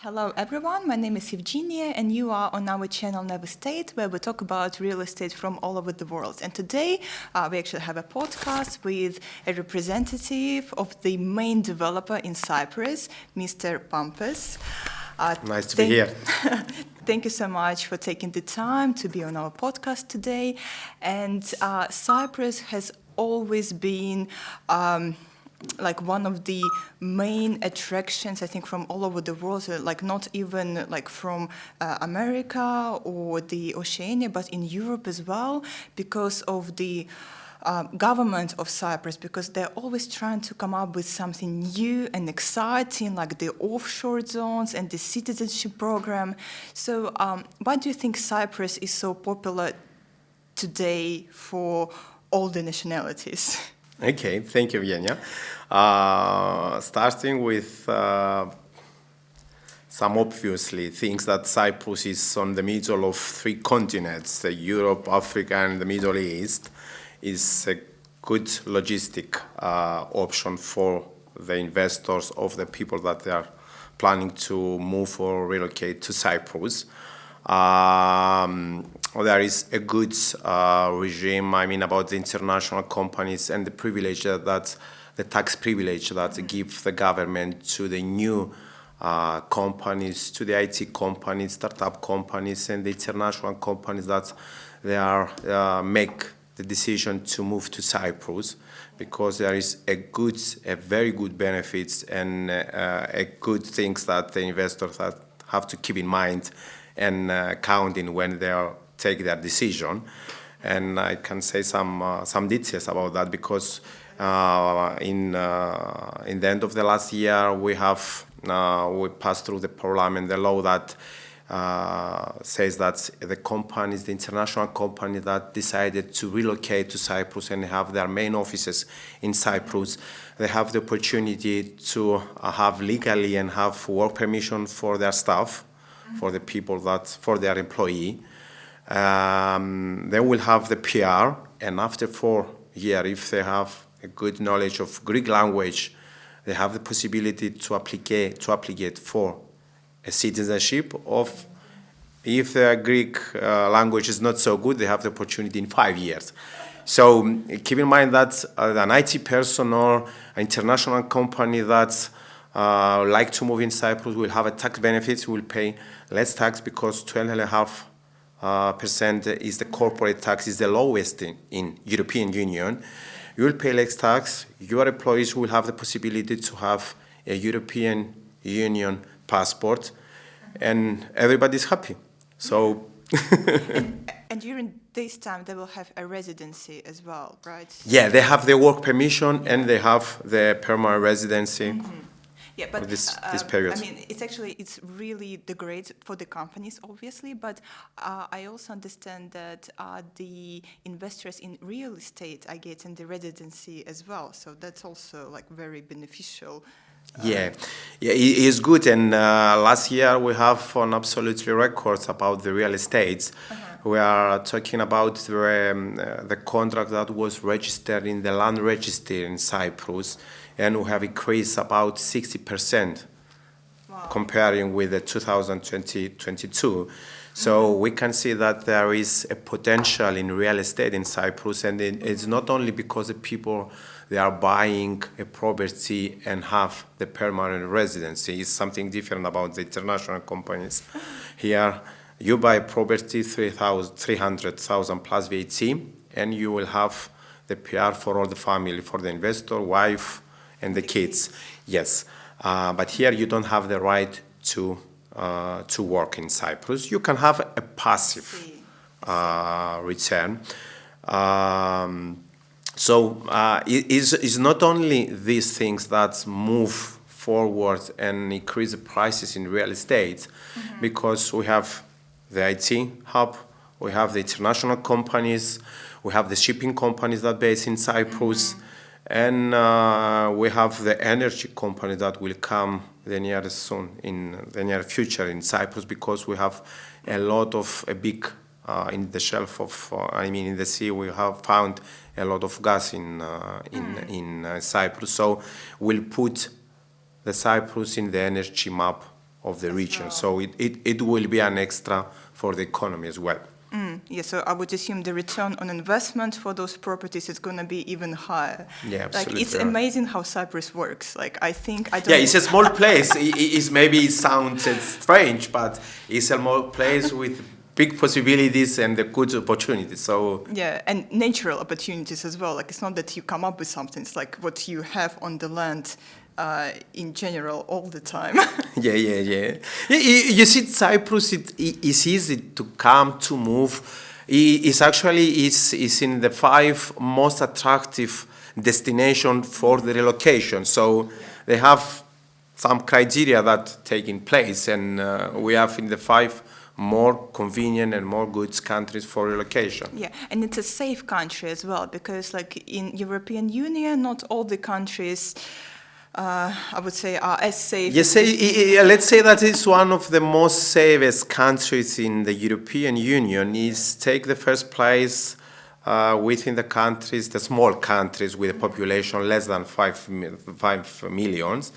Hello everyone, my name is Evgeniya and you are on our channel Nevestate, where we talk about real estate from all over the world. And today we actually have a podcast with a representative of the main developer in Cyprus, Mr. Paphos. Nice to be here. Thank you so much for taking the time to be on our podcast today. And Cyprus has always been like one of the main attractions, I think, from all over the world, like not even like from America or the Oceania, but in Europe as well, because of the government of Cyprus, because they're always trying to come up with something new and exciting, like the offshore zones and the citizenship program. So why do you think Cyprus is so popular today for all the nationalities? Okay, thank you, Evgeniya. Starting with some obviously things that Cyprus is on the middle of three continents, Europe, Africa, and the Middle East, is a good logistic option for the investors of the people that they are planning to move or relocate to Cyprus. There is a good regime, about the international companies and the privilege that the tax privilege that give the government to the new companies, to the IT companies, startup companies, and the international companies that they are make the decision to move to Cyprus, because there is a very good benefits and a good things that the investors have to keep in mind and counting when they take their decision. And I can say some details about that, because in the end of the last year we passed through the parliament the law that says that the international companies that decided to relocate to Cyprus and have their main offices in Cyprus, they have the opportunity to have legally and have work permission for their staff, for the people for their employee. They will have the PR, and after 4 years, if they have a good knowledge of Greek language, they have the possibility to apply for a citizenship. Of if their Greek language is not so good, they have the opportunity in 5 years. So keep in mind that an IT person or an international company that like to move in Cyprus will have a tax benefit, will pay less tax, because 12.5% is the corporate tax, is the lowest in European Union. You will pay less tax. Your employees will have the possibility to have a European Union passport, and everybody's happy. So. And during this time, they will have a residency as well, right? Yeah, they have the work permission and they have the permanent residency. Mm-hmm. Yeah, but this period. It's really the great for the companies, obviously, but I also understand that the investors in real estate are getting the residency as well, so that's also like very beneficial. Yeah, it is good, and last year we have on absolutely records about the real estates. We are talking about the contract that was registered in the land registry in Cyprus, and we have increased about 60%. Wow. Comparing with the 2022. So we can see that there is a potential in real estate in Cyprus, and it's not only because the people, they are buying a property and have the permanent residency. It's something different about the international companies. Here, you buy a property, 300,000 plus VAT, and you will have the PR for all the family, for the investor, wife, and the kids. Yes. But here you don't have the right to work in Cyprus. You can have a passive return. It's not only these things that move forward and increase the prices in real estate, because we have the IT hub, we have the international companies, we have the shipping companies that are based in Cyprus. And we have the energy company that will come in the near future in Cyprus, because we have a lot of big in the shelf of in the sea, we have found a lot of gas in Cyprus. So we'll put the Cyprus in the energy map of the region. well. So it will be an extra for the economy as well. Yeah, so I would assume the return on investment for those properties is going to be even higher. Yeah, absolutely. Like, it's right. amazing how Cyprus works. Like, I think I don't. Yeah, it's a small place. It's maybe it sounds strange, but it's a small place with big possibilities and a good opportunities. So Yeah, and natural opportunities as well. Like, it's not that you come up with something. It's like what you have on the land in general all the time. yeah. You see, Cyprus, it is easy to come, to move. It's actually is in the 5 most attractive destination for the relocation. So they have some criteria that taking place, and we have in the 5 more convenient and more goods countries for relocation. Yeah, and it's a safe country as well, because like in European Union, not all the countries, I would say, are as safe. Yes, let's say that it's one of the most safest countries in the European Union. Is take the first place within the countries, the small countries with a population less than 5 millions.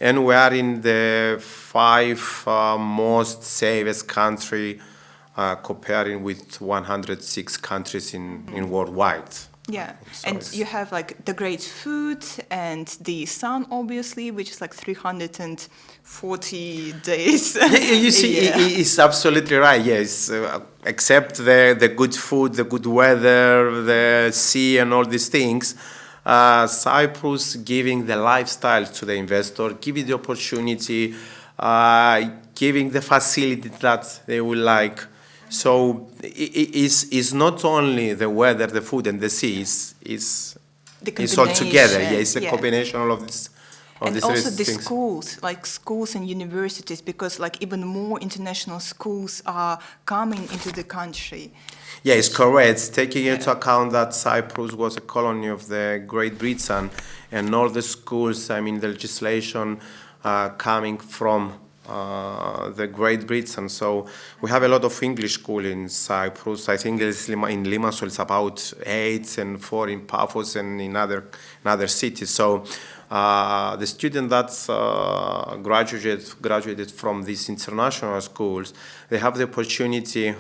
And we are in the 5 most safest country comparing with 106 countries in worldwide. Yeah, So and it's- you have like the great food and the sun, obviously, which is like 340 days. You see, a year. it's absolutely right. Yes, except the good food, the good weather, the sea, and all these things. Cyprus giving the lifestyle to the investor, giving the opportunity, giving the facility that they will like. So it's not only the weather, the food, and the sea. It's all together. Yeah, it's a yeah. combination of this. Of And these also the things. schools, like schools and universities, because like even more international schools are coming into the country. Yeah, it's correct. Taking into account that Cyprus was a colony of the Great Britain, and all the schools, I mean, the legislation coming from the Great Britain. So we have a lot of English school in Cyprus. I think in Limassol it's about 8 and 4 in Paphos and in other cities. So the student that graduated from these international schools, they have the opportunity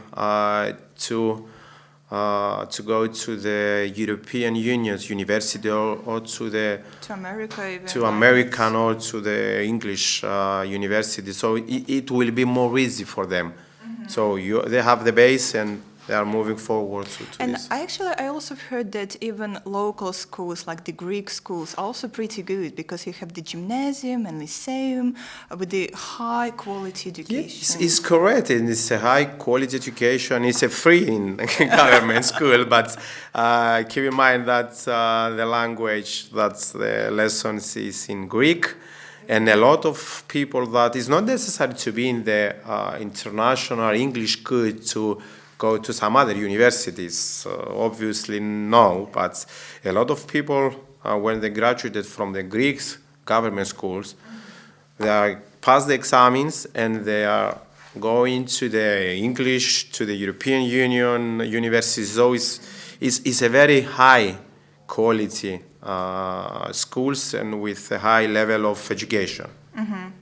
to go to the European Union's university or to America even. to American or to the English university. So it will be more easy for them. So they have the base and they are moving forward to And this. I also heard that even local schools, like the Greek schools, are also pretty good, because you have the gymnasium and lyceum with the high quality education. It's correct, and it's a high quality education. It's a free in government school, but keep in mind that the language, that's the lessons is in Greek, and a lot of people that it's not necessary to be in the international English good to go to some other universities. Obviously, no, but a lot of people, when they graduated from the Greek government schools, they are pass the exams and they are going to the English, to the European Union universities. So it's a very high quality schools and with a high level of education.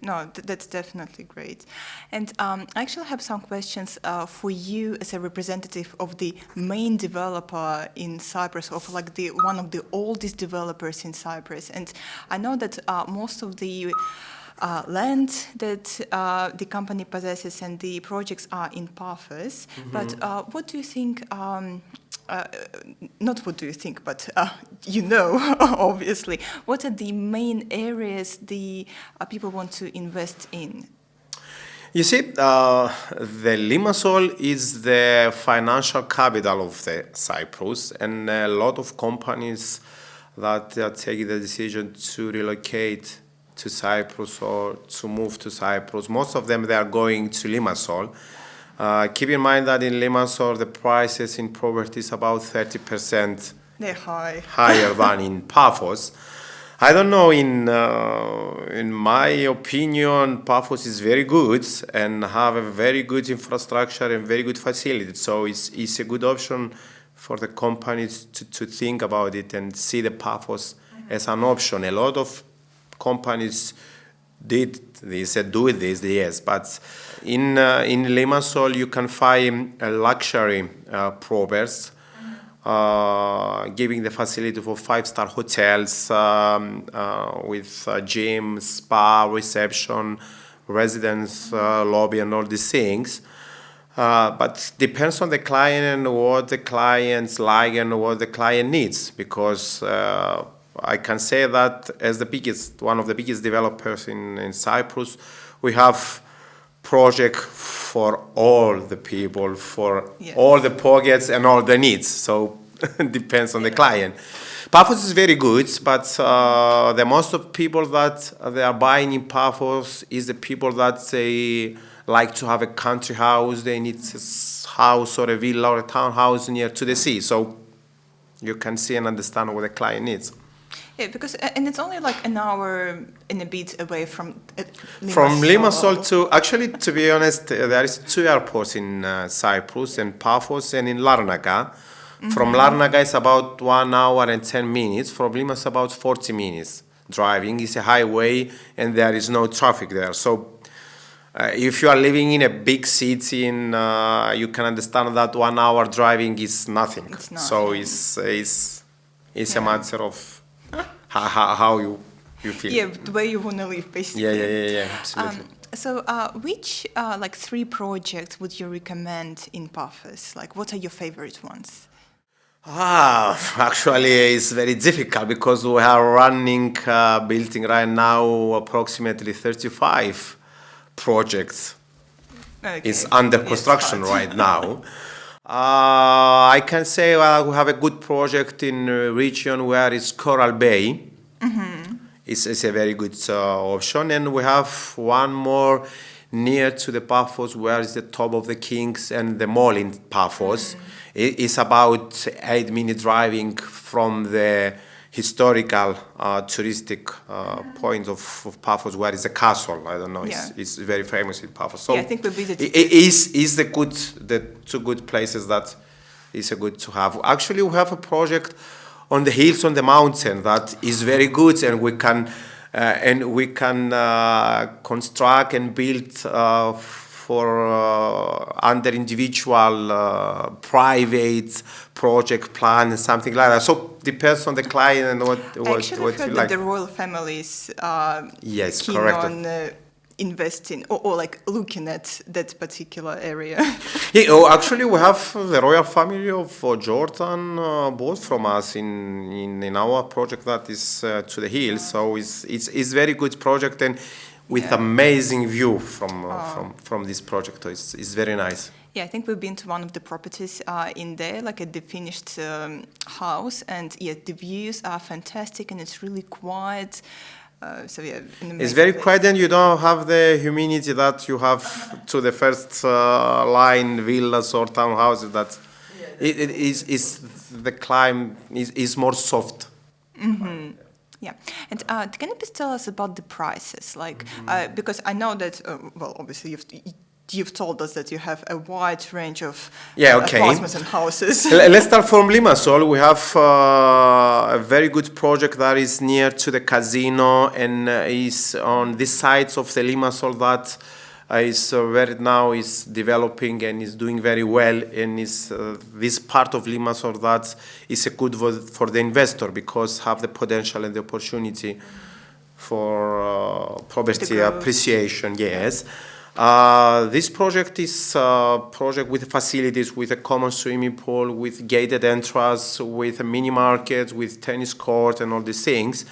No, that's definitely great. And I actually have some questions for you as a representative of the main developer in Cyprus, of like one of the oldest developers in Cyprus. And I know that most of the land that the company possesses and the projects are in Paphos. But what do you think? Not what do you think, but you know, obviously, what are the main areas the people want to invest in? You see, the Limassol is the financial capital of the Cyprus, and a lot of companies that are taking the decision to relocate to Cyprus or to move to Cyprus, most of them they are going to Limassol. Keep in mind that in Limassol the prices in property is about 30% They're high. higher than in Paphos. I don't know. In my opinion, Paphos is very good and have a very good infrastructure and very good facilities. So it's a good option for the companies to think about it and see the Paphos as an option. A lot of companies do this, yes. But in Limassol, you can find luxury properties, giving the facility for 5-star hotels with gym, spa, reception, residence lobby, and all these things. But depends on the client and what the clients like and what the client needs. Because I can say that as one of the biggest developers in Cyprus, we have project for all the people, for all the pockets and all the needs. So it depends on the client. Paphos is very good, but the most of people that they are buying in Paphos is the people that they like to have a country house. They need a house or a villa or a townhouse near to the sea. So you can see and understand what the client needs. Yeah, because and it's only like an hour and a bit away from Limassol. From Limassol to be honest, there is 2 airports in Cyprus, in Paphos and in Larnaca. From Larnaca it's about 1 hour and 10 minutes. From Limassol about 40 minutes driving. It's a highway and there is no traffic there. So if you are living in a big city, you can understand that 1 hour driving is nothing. It's not, so it's a matter of how you feel. Yeah, the way you want to live, basically. Yeah, absolutely. So which like 3 projects would you recommend in Paphos? Like, what are your favorite ones? Actually, it's very difficult because we are building right now approximately 35 projects. Okay. It's under construction right now. I can say we have a good project in a region where it's Coral Bay. It's a very good option. And we have one more near to the Paphos where is the Top of the Kings and the mall in Paphos. It's about 8-minute driving from the historical touristic point of Paphos, where is a castle. I don't know. It's very famous in Paphos. So I think we visited. It is the 2 good places that is a good to have. Actually, we have a project on the hills, on the mountain, that is very good, and we can construct and build for under individual private project plan and something like that. So depends on the client and what I actually what heard you that like. the royal families keen correct. on investing or like looking at that particular area. Actually, we have the royal family of Jordan bought from us in our project that is to the hills. So it's very good project and with amazing view from this project. So it's very nice. Yeah, I think we've been to one of the properties in there, like at the finished house, and the views are fantastic and it's really quiet. It's very quiet and you don't have the humidity that you have to the first line villas or townhouses. That it is the climate is more soft. Yeah, and can you please tell us about the prices? Like, because I know that obviously you've told us that you have a wide range of apartments and houses. Let's start from Limassol. We have a very good project that is near to the casino and is on this side of the Limassol that is right now is developing and is doing very well, and is this part of Limassol that is a good for the investor because have the potential and the opportunity for property appreciation. Yes. This project is a project with facilities, with a common swimming pool, with gated entrance, with a mini market, with tennis court and all these things.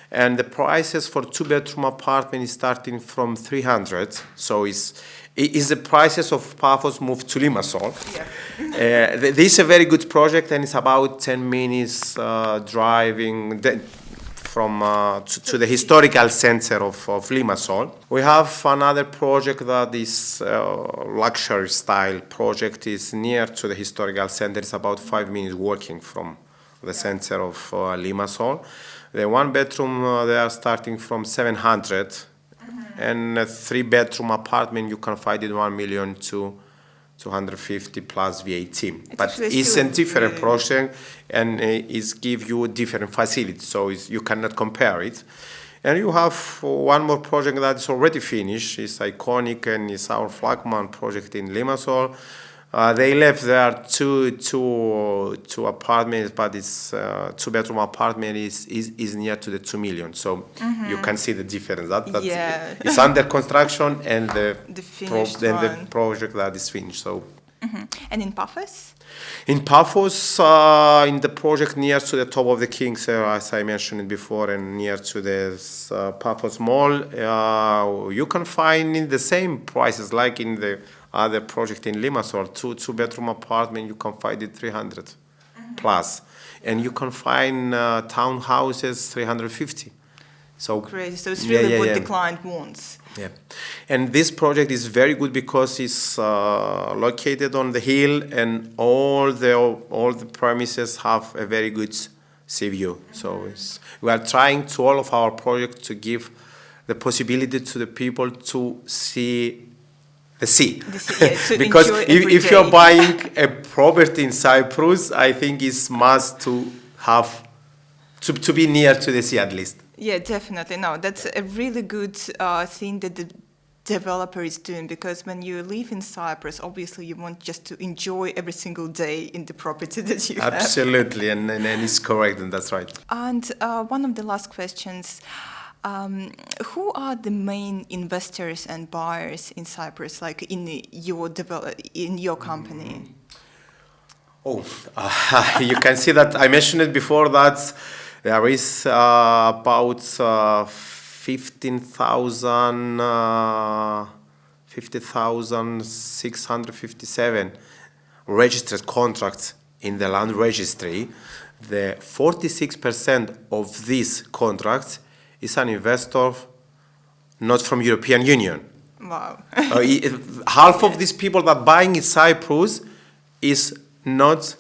And the prices for 2-bedroom apartment is starting from 300. So is the prices of Paphos moved to Limassol. Yeah. This is a very good project and it's about 10 minutes driving from to the historical center of Limassol. We have another project that is luxury style project. Is near to the historical center. It's about 5 minutes walking from the center of Limassol. The 1-bedroom they are starting from 700, and a 3-bedroom apartment you can find it 1,250,000 plus VAT. But it's a different project and it give you different facilities, so you cannot compare it. And you have one more project that is already finished. It's iconic and it's our flagman project in Limassol. They left there two apartments, but it's two-bedroom apartment is near to the 2 million. So you can see the difference. Yeah. It's under construction and the finished the project that is finished. So. And in Paphos? In Paphos, in the project near to the top of the Kings, as I mentioned before, and near to the Paphos Mall, you can find in the same prices like in the other project in Limassol, two-bedroom apartment, you can find it 300 plus. And you can find townhouses 350. So crazy. So it's really what the client wants. Yeah, and this project is very good because it's located on the hill, and all the premises have a very good sea view. So we are trying to all of our projects to give the possibility to the people to see the sea. Because if you're buying a property in Cyprus, I think it's must to have to be near to the sea at least. Yeah, definitely. No, that's a really good thing that the developer is doing, because when you live in Cyprus, obviously you want just to enjoy every single day in the property that you have. Absolutely, and it's correct, and that's right. And one of the last questions, who are the main investors and buyers in Cyprus, like in your company? You can see that I mentioned it before that there is about 50,657 registered contracts in the land registry. The 46% of these contracts is an investor not from European Union. Wow. Half of these people that buying in Cyprus is not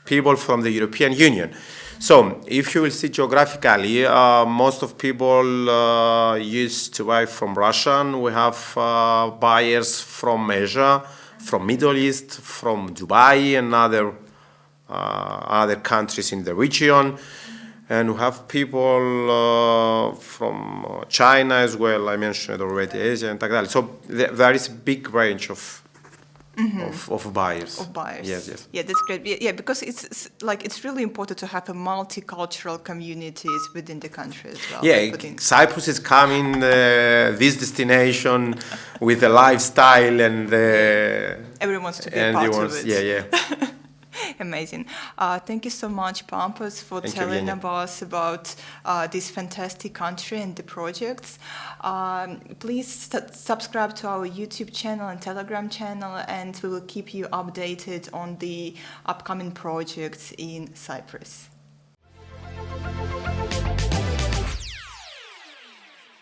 people from the European Union. So, if you will see geographically, most of people used to buy from Russia. We have buyers from Asia, from Middle East, from Dubai and other countries in the region. And we have people from China as well. I mentioned it already, Asia and like that. So there is a big range of buyers. Of buyers. Yes. Yeah, that's great. Yeah, because it's really important to have a multicultural communities within the country as well. Yeah, Cyprus is coming this destination with a lifestyle and everyone wants to be part of it. Yeah. Amazing. Thank you so much, Paphos, for telling us about this fantastic country and the projects. Please subscribe to our YouTube channel and Telegram channel, and we will keep you updated on the upcoming projects in Cyprus.